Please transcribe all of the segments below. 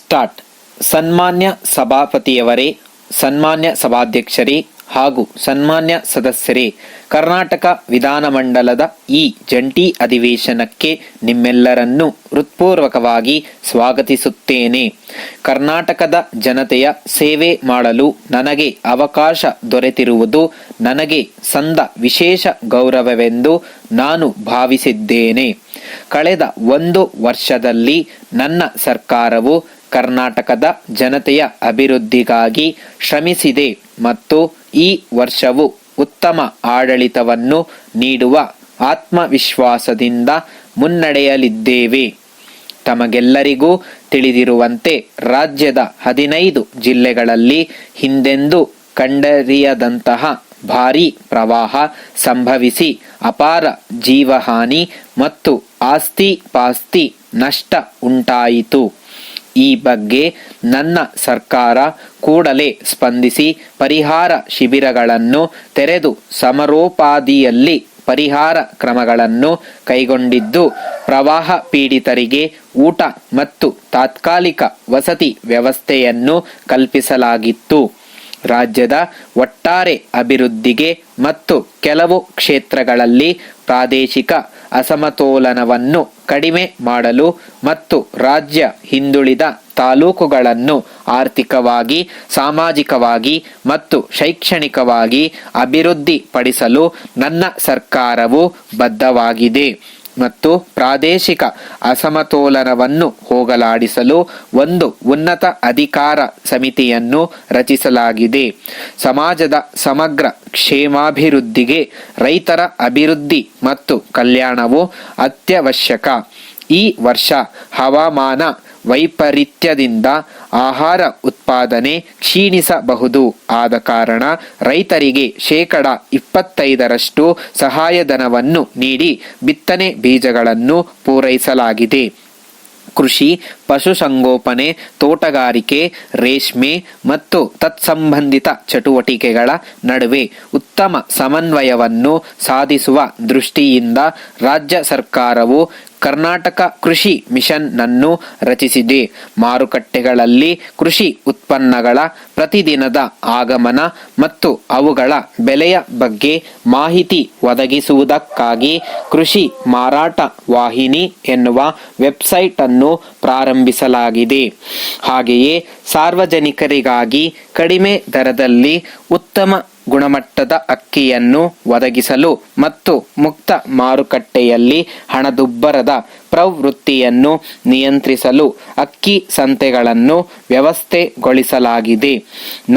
Start. ಸನ್ಮಾನ್ಯ ಸಭಾಪತಿಯವರೇ, ಸನ್ಮಾನ್ಯ ಸಭಾಧ್ಯಕ್ಷರೇ ಹಾಗೂ ಸನ್ಮಾನ್ಯ ಸದಸ್ಯರೇ, ಕರ್ನಾಟಕ ವಿಧಾನಮಂಡಲದ ಈ ಜಂಟಿ ಅಧಿವೇಶನಕ್ಕೆ ನಿಮ್ಮೆಲ್ಲರನ್ನೂ ಹೃತ್ಪೂರ್ವಕವಾಗಿ ಸ್ವಾಗತಿಸುತ್ತೇನೆ. ಕರ್ನಾಟಕದ ಜನತೆಯ ಸೇವೆ ಮಾಡಲು ನನಗೆ ಅವಕಾಶ ದೊರೆತಿರುವುದು ನನಗೆ ಸಂದ ವಿಶೇಷ ಗೌರವವೆಂದು ನಾನು ಭಾವಿಸಿದ್ದೇನೆ. ಕಳೆದ 1 ವರ್ಷದಲ್ಲಿ ನನ್ನ ಸರ್ಕಾರವು ಕರ್ನಾಟಕದ ಜನತೆಯ ಅಭಿವೃದ್ಧಿಗಾಗಿ ಶ್ರಮಿಸಿದೆ ಮತ್ತು ಈ ವರ್ಷವು ಉತ್ತಮ ಆಡಳಿತವನ್ನು ನೀಡುವ ಆತ್ಮವಿಶ್ವಾಸದಿಂದ ಮುನ್ನಡೆಯಲಿದ್ದೇವೆ. ತಮಗೆಲ್ಲರಿಗೂ ತಿಳಿದಿರುವಂತೆ ರಾಜ್ಯದ 15 ಜಿಲ್ಲೆಗಳಲ್ಲಿ ಹಿಂದೆಂದೂ ಕಂಡರಿಯದಂತಹ ಭಾರೀ ಪ್ರವಾಹ ಸಂಭವಿಸಿ ಅಪಾರ ಜೀವಹಾನಿ ಮತ್ತು ಆಸ್ತಿ-ಪಾಸ್ತಿ ನಷ್ಟ ಉಂಟಾಯಿತು. ಈ ಬಗ್ಗೆ ನನ್ನ ಸರ್ಕಾರ ಕೂಡಲೇ ಸ್ಪಂದಿಸಿ ಪರಿಹಾರ ಶಿಬಿರಗಳನ್ನು ತೆರೆದು ಸಮರೋಪಾದಿಯಲ್ಲಿ ಪರಿಹಾರ ಕ್ರಮಗಳನ್ನು ಕೈಗೊಂಡಿದ್ದು, ಪ್ರವಾಹ ಪೀಡಿತರಿಗೆ ಊಟ ಮತ್ತು ತಾತ್ಕಾಲಿಕ ವಸತಿ ವ್ಯವಸ್ಥೆಯನ್ನು ಕಲ್ಪಿಸಲಾಗಿತ್ತು. ರಾಜ್ಯದ ಒಟ್ಟಾರೆ ಅಭಿವೃದ್ಧಿಗೆ ಮತ್ತು ಕೆಲವು ಕ್ಷೇತ್ರಗಳಲ್ಲಿ ಪ್ರಾದೇಶಿಕ ಅಸಮತೋಲನವನ್ನು ಕಡಿಮೆ ಮಾಡಲು ಮತ್ತು ರಾಜ್ಯ ಹಿಂದುಳಿದ ತಾಲೂಕುಗಳನ್ನು ಆರ್ಥಿಕವಾಗಿ, ಸಾಮಾಜಿಕವಾಗಿ ಮತ್ತು ಶೈಕ್ಷಣಿಕವಾಗಿ ಅಭಿವೃದ್ಧಿಪಡಿಸಲು ನನ್ನ ಸರ್ಕಾರವು ಬದ್ಧವಾಗಿದೆ ಮತ್ತು ಪ್ರಾದೇಶಿಕ ಅಸಮತೋಲನವನ್ನು ಹೋಗಲಾಡಿಸಲು ಒಂದು ಉನ್ನತ ಅಧಿಕಾರ ಸಮಿತಿಯನ್ನು ರಚಿಸಲಾಗಿದೆ. ಸಮಾಜದ ಸಮಗ್ರ ಕ್ಷೇಮಾಭಿವೃದ್ಧಿಗೆ ರೈತರ ಅಭಿವೃದ್ಧಿ ಮತ್ತು ಕಲ್ಯಾಣವು ಅತ್ಯವಶ್ಯಕ. ಈ ವರ್ಷ ಹವಾಮಾನ ವೈಪರೀತ್ಯದಿಂದ ಆಹಾರ ಉತ್ಪಾದನೆ ಕ್ಷೀಣಿಸಬಹುದು. ಆದ ಕಾರಣ ರೈತರಿಗೆ 25% ಸಹಾಯಧನವನ್ನು ನೀಡಿ ಬಿತ್ತನೆ ಬೀಜಗಳನ್ನು ಪೂರೈಸಲಾಗಿದೆ. ಕೃಷಿ, ಪಶುಸಂಗೋಪನೆ, ತೋಟಗಾರಿಕೆ, ರೇಷ್ಮೆ ಮತ್ತು ತತ್ಸಂಬಂಧಿತ ಚಟುವಟಿಕೆಗಳ ನಡುವೆ ಉತ್ತಮ ಸಮನ್ವಯವನ್ನು ಸಾಧಿಸುವ ದೃಷ್ಟಿಯಿಂದ ರಾಜ್ಯ ಸರ್ಕಾರವು ಕರ್ನಾಟಕ ಕೃಷಿ ಮಿಷನ್ ನನ್ನು ರಚಿಸಿದೆ. ಮಾರುಕಟ್ಟೆಗಳಲ್ಲಿ ಕೃಷಿ ಉತ್ಪನ್ನಗಳ ಪ್ರತಿದಿನದ ಆಗಮನ ಮತ್ತು ಅವುಗಳ ಬೆಲೆಯ ಬಗ್ಗೆ ಮಾಹಿತಿ ಒದಗಿಸುವುದಕ್ಕಾಗಿ ಕೃಷಿ ಮಾರಾಟ ವಾಹಿನಿ ಎನ್ನುವ ವೆಬ್ಸೈಟ್ ಅನ್ನು ಪ್ರಾರಂಭಿಸಲಾಗಿದೆ. ಹಾಗೆಯೇ ಸಾರ್ವಜನಿಕರಿಗಾಗಿ ಕಡಿಮೆ ದರದಲ್ಲಿ ಉತ್ತಮ ಗುಣಮಟ್ಟದ ಅಕ್ಕಿಯನ್ನು ಒದಗಿಸಲು ಮತ್ತು ಮುಕ್ತ ಮಾರುಕಟ್ಟೆಯಲ್ಲಿ ಹಣದುಬ್ಬರದ ಪ್ರವೃತ್ತಿಯನ್ನು ನಿಯಂತ್ರಿಸಲು ಅಕ್ಕಿ ಸಂತೆಗಳನ್ನು ವ್ಯವಸ್ಥೆಗೊಳಿಸಲಾಗಿದೆ.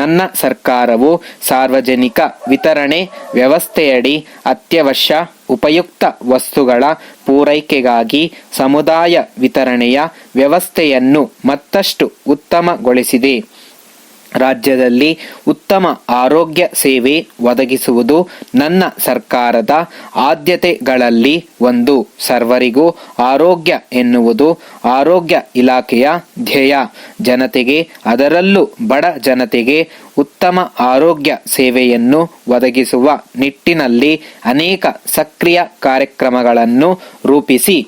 ನನ್ನ ಸರ್ಕಾರವು ಸಾರ್ವಜನಿಕ ವಿತರಣೆ ವ್ಯವಸ್ಥೆಯಡಿ ಅತ್ಯವಶ್ಯ ಉಪಯುಕ್ತ ವಸ್ತುಗಳ ಪೂರೈಕೆಗಾಗಿ ಸಮುದಾಯ ವಿತರಣೆಯ ವ್ಯವಸ್ಥೆಯನ್ನು ಮತ್ತಷ್ಟು ಉತ್ತಮಗೊಳಿಸಿದೆ. ರಾಜ್ಯದಲ್ಲಿ ಉತ್ತಮ ಆರೋಗ್ಯ ಸೇವೆ ಒದಗಿಸುವುದು ನನ್ನ ಸರ್ಕಾರದ ಆದ್ಯತೆಗಳಲ್ಲಿ ಒಂದು. ಸರ್ವರಿಗೂ ಆರೋಗ್ಯ ಎನ್ನುವುದು ಆರೋಗ್ಯ ಇಲಾಖೆಯ ಧ್ಯೇಯ. ಜನತೆಗೆ, ಅದರಲ್ಲೂ ಬಡ ಜನತೆಗೆ ಉತ್ತಮ ಆರೋಗ್ಯ ಸೇವೆಯನ್ನು ಒದಗಿಸುವ ನಿಟ್ಟಿನಲ್ಲಿ ಅನೇಕ ಸಕ್ರಿಯ ಕಾರ್ಯಕ್ರಮಗಳನ್ನು ರೂಪಿಸಿ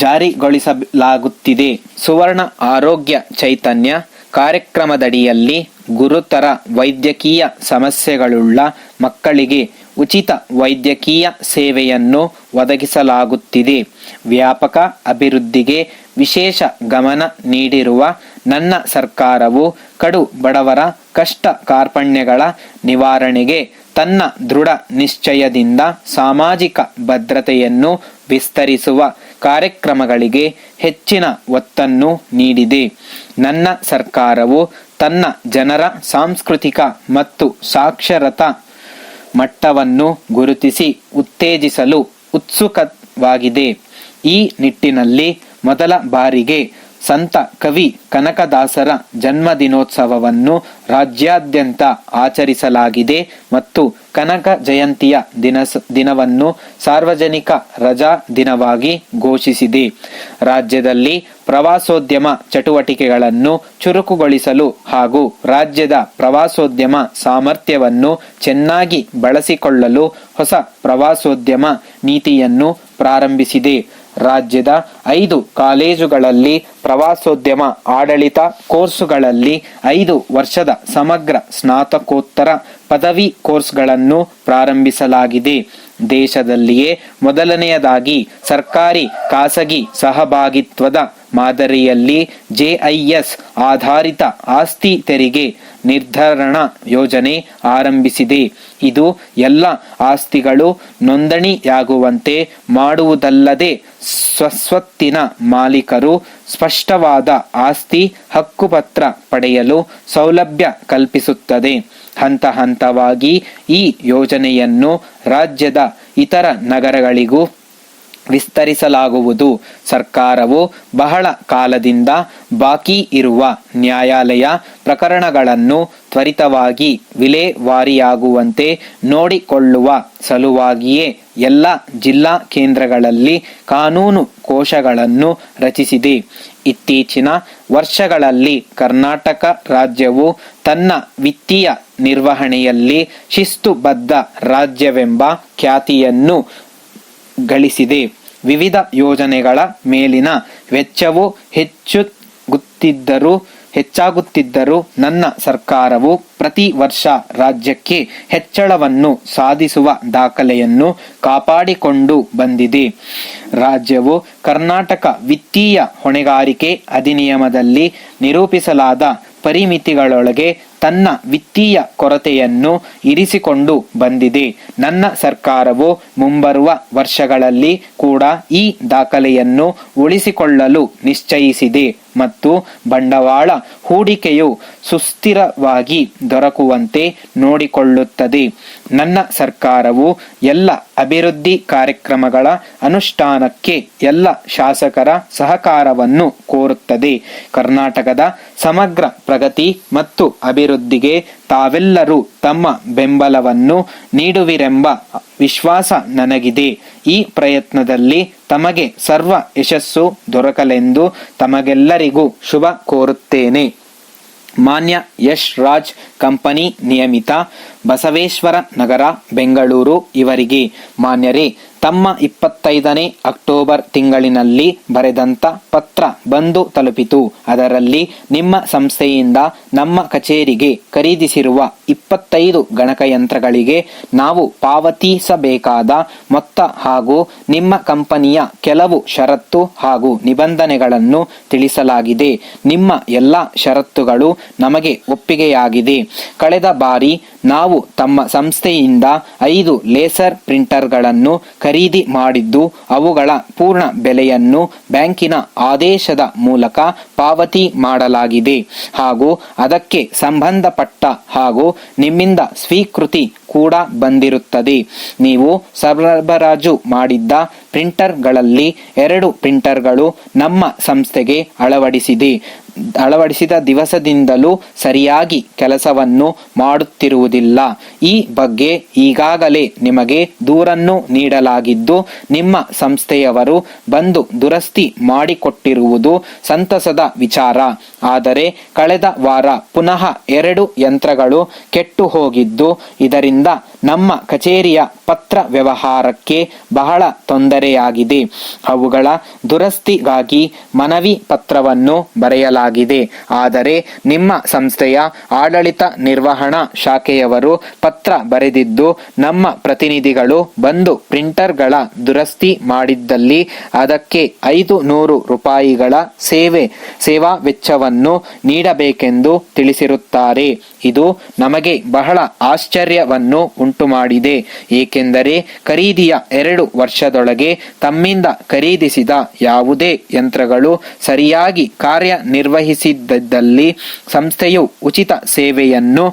ಜಾರಿಗೊಳಿಸಲಾಗುತ್ತಿದೆ. ಸುವರ್ಣ ಆರೋಗ್ಯ ಚೈತನ್ಯ ಕಾರ್ಯಕ್ರಮದಡಿಯಲ್ಲಿ ಗುರುತರ ವೈದ್ಯಕೀಯ ಸಮಸ್ಯೆಗಳುಳ್ಳ ಮಕ್ಕಳಿಗೆ ಉಚಿತ ವೈದ್ಯಕೀಯ ಸೇವೆಯನ್ನು ಒದಗಿಸಲಾಗುತ್ತಿದೆ. ವ್ಯಾಪಕ ಅಭಿವೃದ್ಧಿಗೆ ವಿಶೇಷ ಗಮನ ನೀಡಿರುವ ನನ್ನ ಸರ್ಕಾರವು ಕಡು ಬಡವರ ಕಷ್ಟ ಕಾರ್ಪಣ್ಯಗಳ ನಿವಾರಣೆಗೆ ತನ್ನ ದೃಢ ನಿಶ್ಚಯದಿಂದ ಸಾಮಾಜಿಕ ಭದ್ರತೆಯನ್ನು ವಿಸ್ತರಿಸುವ ಕಾರ್ಯಕ್ರಮಗಳಿಗೆ ಹೆಚ್ಚಿನ ಒತ್ತನ್ನು ನೀಡಿದೆ. ನನ್ನ ಸರ್ಕಾರವು ತನ್ನ ಜನರ ಸಾಂಸ್ಕೃತಿಕ ಮತ್ತು ಸಾಕ್ಷರತಾ ಮಟ್ಟವನ್ನು ಗುರುತಿಸಿ ಉತ್ತೇಜಿಸಲು ಉತ್ಸುಕವಾಗಿದೆ. ಈ ನಿಟ್ಟಿನಲ್ಲಿ ಮೊದಲ ಬಾರಿಗೆ ಸಂತ ಕವಿ ಕನಕದಾಸರ ಜನ್ಮದಿನೋತ್ಸವವನ್ನು ರಾಜ್ಯಾದ್ಯಂತ ಆಚರಿಸಲಾಗಿದೆ ಮತ್ತು ಕನಕ ಜಯಂತಿಯ ದಿನವನ್ನು ಸಾರ್ವಜನಿಕ ರಜಾ ದಿನವಾಗಿ ಘೋಷಿಸಿದೆ. ರಾಜ್ಯದಲ್ಲಿ ಪ್ರವಾಸೋದ್ಯಮ ಚಟುವಟಿಕೆಗಳನ್ನು ಚುರುಕುಗೊಳಿಸಲು ಹಾಗೂ ರಾಜ್ಯದ ಪ್ರವಾಸೋದ್ಯಮ ಸಾಮರ್ಥ್ಯವನ್ನು ಚೆನ್ನಾಗಿ ಬಳಸಿಕೊಳ್ಳಲು ಹೊಸ ಪ್ರವಾಸೋದ್ಯಮ ನೀತಿಯನ್ನು ಪ್ರಾರಂಭಿಸಿದೆ. ರಾಜ್ಯದ 5 ಕಾಲೇಜುಗಳಲ್ಲಿ ಪ್ರವಾಸೋದ್ಯಮ ಆಡಳಿತ ಕೋರ್ಸುಗಳಲ್ಲಿ 5 ವರ್ಷದ ಸಮಗ್ರ ಸ್ನಾತಕೋತ್ತರ ಪದವಿ ಕೋರ್ಸ್ಗಳನ್ನು ಪ್ರಾರಂಭಿಸಲಾಗಿದೆ. ದೇಶದಲ್ಲಿಯೇ ಮೊದಲನೆಯದಾಗಿ ಸರ್ಕಾರಿ ಖಾಸಗಿ ಸಹಭಾಗಿತ್ವದ ಮಾದರಿಯಲ್ಲಿ JIS ಆಧಾರಿತ ಆಸ್ತಿ ತೆರಿಗೆ ನಿರ್ಧರಣಾ ಯೋಜನೆ ಆರಂಭಿಸಿದೆ. ಇದು ಎಲ್ಲ ಆಸ್ತಿಗಳು ನೋಂದಣಿಯಾಗುವಂತೆ ಮಾಡುವುದಲ್ಲದೆ ಸ್ವತ್ತಿನ ಮಾಲೀಕರು ಸ್ಪಷ್ಟವಾದ ಆಸ್ತಿ ಹಕ್ಕುಪತ್ರ ಪಡೆಯಲು ಸೌಲಭ್ಯ ಕಲ್ಪಿಸುತ್ತದೆ. ಹಂತ ಹಂತವಾಗಿ ಈ ಯೋಜನೆಯನ್ನು ರಾಜ್ಯದ ಇತರ ನಗರಗಳಿಗೂ ವಿಸ್ತರಿಸಲಾಗುವುದು. ಸರ್ಕಾರವು ಬಹಳ ಕಾಲದಿಂದ ಬಾಕಿ ಇರುವ ನ್ಯಾಯಾಲಯ ಪ್ರಕರಣಗಳನ್ನು ತ್ವರಿತವಾಗಿ ವಿಲೇವಾರಿಯಾಗುವಂತೆ ನೋಡಿಕೊಳ್ಳುವ ಸಲುವಾಗಿಯೇ ಎಲ್ಲ ಜಿಲ್ಲಾ ಕೇಂದ್ರಗಳಲ್ಲಿ ಕಾನೂನು ಕೋಶಗಳನ್ನು ರಚಿಸಿದೆ. ಇತ್ತೀಚಿನ ವರ್ಷಗಳಲ್ಲಿ ಕರ್ನಾಟಕ ರಾಜ್ಯವು ತನ್ನ ವಿತ್ತೀಯ ನಿರ್ವಹಣೆಯಲ್ಲಿ ಶಿಸ್ತುಬದ್ಧ ರಾಜ್ಯವೆಂಬ ಖ್ಯಾತಿಯನ್ನು ಗಳಿಸಿದೆ. ವಿವಿಧ ಯೋಜನೆಗಳ ಮೇಲಿನ ವೆಚ್ಚವು ಹೆಚ್ಚಾಗುತ್ತಿದ್ದರೂ ನನ್ನ ಸರ್ಕಾರವು ಪ್ರತಿ ವರ್ಷ ರಾಜ್ಯಕ್ಕೆ ಹೆಚ್ಚಳವನ್ನು ಸಾಧಿಸುವ ದಾಖಲೆಯನ್ನು ಕಾಪಾಡಿಕೊಂಡು ಬಂದಿದೆ. ರಾಜ್ಯವು ಕರ್ನಾಟಕ ವಿತ್ತೀಯ ಹೊಣೆಗಾರಿಕೆ ಅಧಿನಿಯಮದಲ್ಲಿ ನಿರೂಪಿಸಲಾದ ಪರಿಮಿತಿಗಳೊಳಗೆ ತನ್ನ ವಿತ್ತೀಯ ಕೊರತೆಯನ್ನು ಇರಿಸಿಕೊಂಡು ಬಂದಿದೆ. ನನ್ನ ಸರ್ಕಾರವು ಮುಂಬರುವ ವರ್ಷಗಳಲ್ಲಿ ಕೂಡ ಈ ದಾಖಲೆಯನ್ನು ಉಳಿಸಿಕೊಳ್ಳಲು ನಿಶ್ಚಯಿಸಿದೆ ಮತ್ತು ಬಂಡವಾಳ ಹೂಡಿಕೆಯು ಸುಸ್ಥಿರವಾಗಿ ದೊರಕುವಂತೆ ನೋಡಿಕೊಳ್ಳುತ್ತದೆ. ನನ್ನ ಸರ್ಕಾರವು ಎಲ್ಲ ಅಭಿವೃದ್ಧಿ ಕಾರ್ಯಕ್ರಮಗಳ ಅನುಷ್ಠಾನಕ್ಕೆ ಎಲ್ಲ ಶಾಸಕರ ಸಹಕಾರವನ್ನು ಕೋರುತ್ತದೆ. ಕರ್ನಾಟಕದ ಸಮಗ್ರ ಪ್ರಗತಿ ಮತ್ತು ಅಭಿವೃದ್ಧಿಗೆ ತಾವೆಲ್ಲರೂ ತಮ್ಮ ಬೆಂಬಲವನ್ನು ನೀಡುವಿರೆಂಬ ವಿಶ್ವಾಸ ನನಗಿದೆ. ಈ ಪ್ರಯತ್ನದಲ್ಲಿ ತಮಗೆ ಸರ್ವ ಯಶಸ್ಸು ದೊರಕಲೆಂದು ತಮಗೆಲ್ಲರಿಗೂ ಶುಭ ಕೋರುತ್ತೇನೆ. ಮಾನ್ಯ ಯಶ್ ರಾಜ್ ಕಂಪನಿ ನಿಯಮಿತ, ಬಸವೇಶ್ವರ ನಗರ, ಬೆಂಗಳೂರು ಇವರಿಗೆ ಮಾನ್ಯರೇ, ತಮ್ಮ 25ನೇ ಅಕ್ಟೋಬರ್ ತಿಂಗಳಿನಲ್ಲಿ ಬರೆದಂತ ಪತ್ರ ಬಂದು ತಲುಪಿತು. ಅದರಲ್ಲಿ ನಿಮ್ಮ ಸಂಸ್ಥೆಯಿಂದ ನಮ್ಮ ಕಚೇರಿಗೆ ಖರೀದಿಸಿರುವ 25 ಗಣಕಯಂತ್ರಗಳಿಗೆ ನಾವು ಪಾವತಿಸಬೇಕಾದ ಮೊತ್ತ ಹಾಗೂ ನಿಮ್ಮ ಕಂಪನಿಯ ಕೆಲವು ಷರತ್ತು ಹಾಗೂ ನಿಬಂಧನೆಗಳನ್ನು ತಿಳಿಸಲಾಗಿದೆ. ನಿಮ್ಮ ಎಲ್ಲ ಷರತ್ತುಗಳು ನಮಗೆ ಒಪ್ಪಿಗೆಯಾಗಿದೆ. ಕಳೆದ ಬಾರಿ ನಾವು ತಮ್ಮ ಸಂಸ್ಥೆಯಿಂದ 5 ಲೇಸರ್ ಪ್ರಿಂಟರ್ಗಳನ್ನು ಖರೀದಿ ಮಾಡಿದ್ದು, ಅವುಗಳ ಪೂರ್ಣ ಬೆಲೆಯನ್ನು ಬ್ಯಾಂಕಿನ ಆದೇಶದ ಮೂಲಕ ಪಾವತಿ ಮಾಡಲಾಗಿದೆ ಹಾಗೂ ಅದಕ್ಕೆ ಸಂಬಂಧಪಟ್ಟ ಹಾಗೂ ನಿಮ್ಮಿಂದ ಸ್ವೀಕೃತಿ ಕೂಡ ಬಂದಿರುತ್ತದೆ. ನೀವು ಸರಬರಾಜು ಮಾಡಿದ್ದ ಪ್ರಿಂಟರ್ಗಳಲ್ಲಿ 2 ಪ್ರಿಂಟರ್ಗಳು ನಮ್ಮ ಸಂಸ್ಥೆಗೆ ಅಳವಡಿಸಿದ ದಿವಸದಿಂದಲೂ ಸರಿಯಾಗಿ ಕೆಲಸವನ್ನು ಮಾಡುತ್ತಿರುವುದಿಲ್ಲ. ಈ ಬಗ್ಗೆ ಈಗಾಗಲೇ ನಿಮಗೆ ದೂರನ್ನು ನೀಡಲಾಗಿದ್ದು, ನಿಮ್ಮ ಸಂಸ್ಥೆಯವರು ಬಂದು ದುರಸ್ತಿ ಮಾಡಿಕೊಟ್ಟಿರುವುದು ಸಂತಸದ ವಿಚಾರ. ಆದರೆ ಕಳೆದ ವಾರ ಪುನಃ 2 ಯಂತ್ರಗಳು ಕೆಟ್ಟು ಹೋಗಿದ್ದು, ಇದರಿಂದ ನಮ್ಮ ಕಚೇರಿಯ ಪತ್ರ ವ್ಯವಹಾರಕ್ಕೆ ಬಹಳ ತೊಂದರೆಯಾಗಿದೆ. ಅವುಗಳ ದುರಸ್ತಿಗಾಗಿ ಮನವಿ ಪತ್ರವನ್ನು ಬರೆಯಲಾಗಿದೆ. ಆದರೆ ನಿಮ್ಮ ಸಂಸ್ಥೆಯ ಆಡಳಿತ ನಿರ್ವಹಣಾ ಶಾಖೆಯವರು ಪತ್ರ ಬರೆದಿದ್ದು, ನಮ್ಮ ಪ್ರತಿನಿಧಿಗಳು ಬಂದು ಪ್ರಿಂಟರ್ಗಳ ದುರಸ್ತಿ ಮಾಡಿದ್ದಲ್ಲಿ ಅದಕ್ಕೆ 500 ರೂಪಾಯಿಗಳ ಸೇವಾ ವೆಚ್ಚವನ್ನು ನೀಡಬೇಕೆಂದು ತಿಳಿಸಿರುತ್ತಾರೆ. ಇದು ನಮಗೆ ಬಹಳ ಆಶ್ಚರ್ಯವನ್ನು ಉಂಟುಮಾಡಿದೆ. ಏಕೆಂದರೆ ಖರೀದಿಯ 2 ವರ್ಷದೊಳಗೆ ತಮ್ಮಿಂದ ಖರೀದಿಸಿದ ಯಾವುದೇ ಯಂತ್ರಗಳು ಸರಿಯಾಗಿ ಕಾರ್ಯನಿರ್ವಹಿಸಿದ್ದಲ್ಲಿ ಸಂಸ್ಥೆಯು ಉಚಿತ ಸೇವೆಯನ್ನು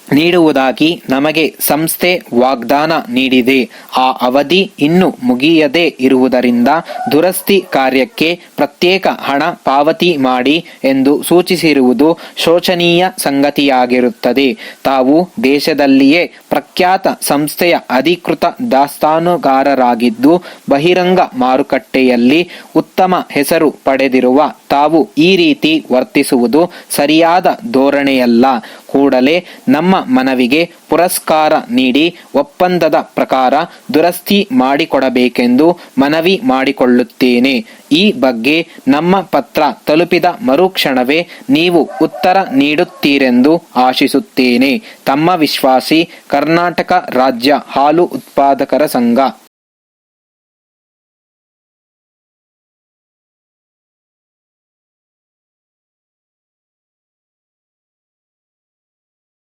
ನೀಡುವುದಾಗಿ ನಮಗೆ ಸಂಸ್ಥೆ ವಾಗ್ದಾನ ನೀಡಿದೆ. ಆ ಅವಧಿ ಇನ್ನೂ ಮುಗಿಯದೇ ಇರುವುದರಿಂದ ದುರಸ್ತಿ ಕಾರ್ಯಕ್ಕೆ ಪ್ರತ್ಯೇಕ ಹಣ ಪಾವತಿ ಮಾಡಿ ಎಂದು ಸೂಚಿಸಿರುವುದು ಶೋಚನೀಯ ಸಂಗತಿಯಾಗಿರುತ್ತದೆ. ತಾವು ದೇಶದಲ್ಲಿಯೇ ಪ್ರಖ್ಯಾತ ಸಂಸ್ಥೆಯ ಅಧಿಕೃತ ದಾಸ್ತಾನುಗಾರರಾಗಿದ್ದು, ಬಹಿರಂಗ ಮಾರುಕಟ್ಟೆಯಲ್ಲಿ ಉತ್ತಮ ಹೆಸರು ಪಡೆದಿರುವ ತಾವು ಈ ರೀತಿ ವರ್ತಿಸುವುದು ಸರಿಯಾದ ಧೋರಣೆಯಲ್ಲ. ಕೂಡಲೇ ನಮ್ಮ ಮನವಿಗೆ ಪುರಸ್ಕಾರ ನೀಡಿ ಒಪ್ಪಂದದ ಪ್ರಕಾರ ದುರಸ್ತಿ ಮಾಡಿಕೊಡಬೇಕೆಂದು ಮನವಿ ಮಾಡಿಕೊಳ್ಳುತ್ತೇನೆ. ಈ ಬಗ್ಗೆ ನಮ್ಮ ಪತ್ರ ತಲುಪಿದ ಮರುಕ್ಷಣವೇ ನೀವು ಉತ್ತರ ನೀಡುತ್ತೀರೆಂದು ಆಶಿಸುತ್ತೇನೆ. ತಮ್ಮ ವಿಶ್ವಾಸಿ, ಕರ್ನಾಟಕ ರಾಜ್ಯ ಹಾಲು ಉತ್ಪಾದಕರ ಸಂಘ.